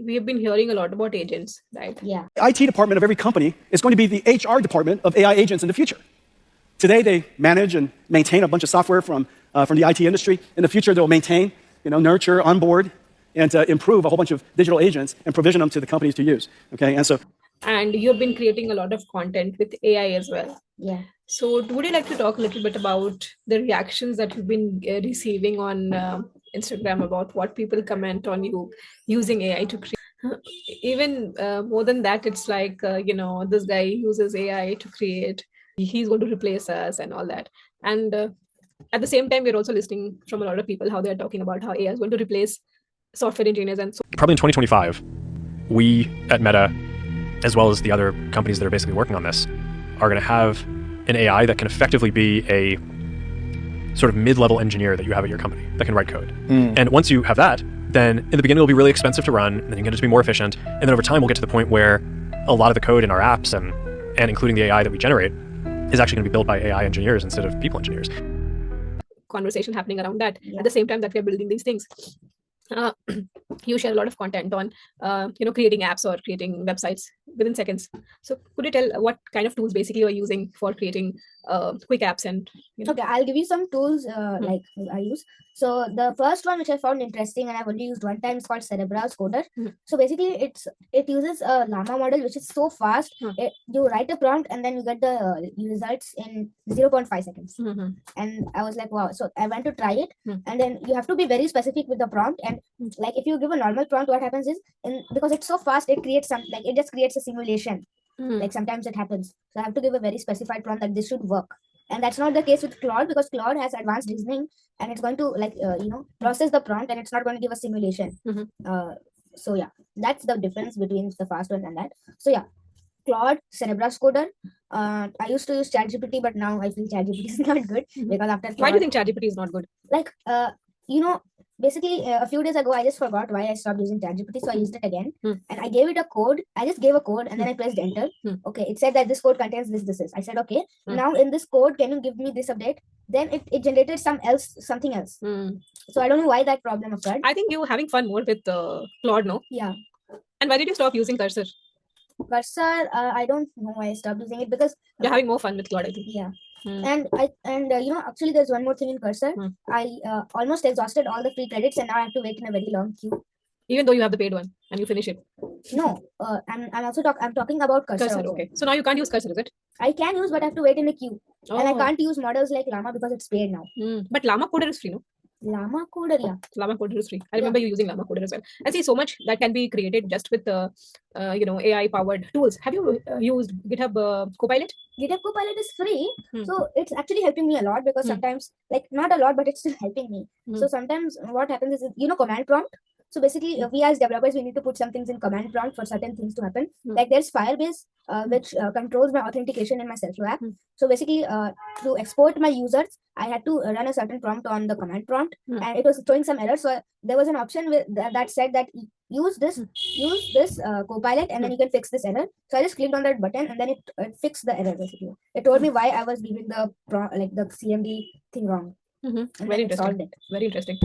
we have been hearing a lot about agents, right? Yeah. The IT department of every company is going to be the HR department of AI agents in the future. Today, they manage and maintain a bunch of software from the IT industry. In the future, they'll maintain, nurture, onboard, and improve a whole bunch of digital agents and provision them to the companies to use. Okay, and you've been creating a lot of content with AI as well. Yeah. So would you like to talk a little bit about the reactions that you've been receiving on Instagram about what people comment on you using AI to create? Even more than that, it's like, this guy uses AI to create, he's going to replace us and all that. And at the same time, we're also listening from a lot of people how they're talking about how AI is going to replace software engineers. And so probably in 2025, we at Meta, as well as the other companies that are basically working on this, are going to have an AI that can effectively be a sort of mid-level engineer that you have at your company that can write code. And once you have that, then in the beginning it'll be really expensive to run, and then you can just be more efficient. And then over time we'll get to the point where a lot of the code in our apps and including the AI that we generate is actually going to be built by AI engineers instead of people engineers. Conversation happening around that at the same time that we're building these things. You share a lot of content on creating apps or creating websites within seconds. So could you tell what kind of tools basically you're using for creating quick apps? And Okay, I'll give you some tools like I use. So the first one which I found interesting and I've only used one time is called Cerebral's Coder. So basically it uses a llama model which is so fast. You write a prompt and then you get the results in 0.5 seconds. And I was like, wow. So I went to try it, and then you have to be very specific with the prompt. And like if you give a normal prompt, what happens is because it's so fast, it creates it just creates a simulation. Like sometimes it happens. So I have to give a very specified prompt that this should work. And that's not the case with Claude, because Claude has advanced reasoning and it's going to process the prompt and it's not going to give a simulation. So yeah, that's the difference between the fast one and that. So yeah, Claude, Cerebral's Coder. I used to use ChatGPT, but now I feel ChatGPT is not good because after Claude, why do you think ChatGPT is not good? Like basically a few days ago I just forgot why I stopped using ChatGPT, so I used it again and I gave it a code. I just gave a code and then I pressed enter. Okay, it said that this code contains this. I said okay, now in this code can you give me this update? Then it generated something else. So I don't know why that problem occurred. I think you were having fun more with Claude, no? Yeah. And why did you stop using Cursor? I don't know why I stopped using it, because you're having more fun with Claude, I think. Yeah. And actually there's one more thing in Cursor. I almost exhausted all the free credits and now I have to wait in a very long queue. Even though you have the paid one and you finish it? No, I'm talking about Cursor. Okay. So now you can't use Cursor, is it? I can use, but I have to wait in a queue. And I can't use models like Llama because it's paid now. But Llama Coder is free, no? Llama Coder, yeah. Llama Coder is free. I remember you using Llama Coder as well. I see so much that can be created just with AI powered tools. Have you used GitHub Copilot? GitHub Copilot is free, so it's actually helping me a lot, because sometimes, like not a lot, but it's still helping me. So sometimes what happens is, command prompt. So basically, we as developers, we need to put some things in command prompt for certain things to happen. Like there's Firebase, which controls my authentication in my Selfie app. So basically, to export my users, I had to run a certain prompt on the command prompt, and it was showing some errors. So there was an option that said that use this Copilot, and then you can fix this error. So I just clicked on that button, and then it fixed the error. Basically, it told me why I was giving the CMD thing wrong. Very interesting. Very interesting.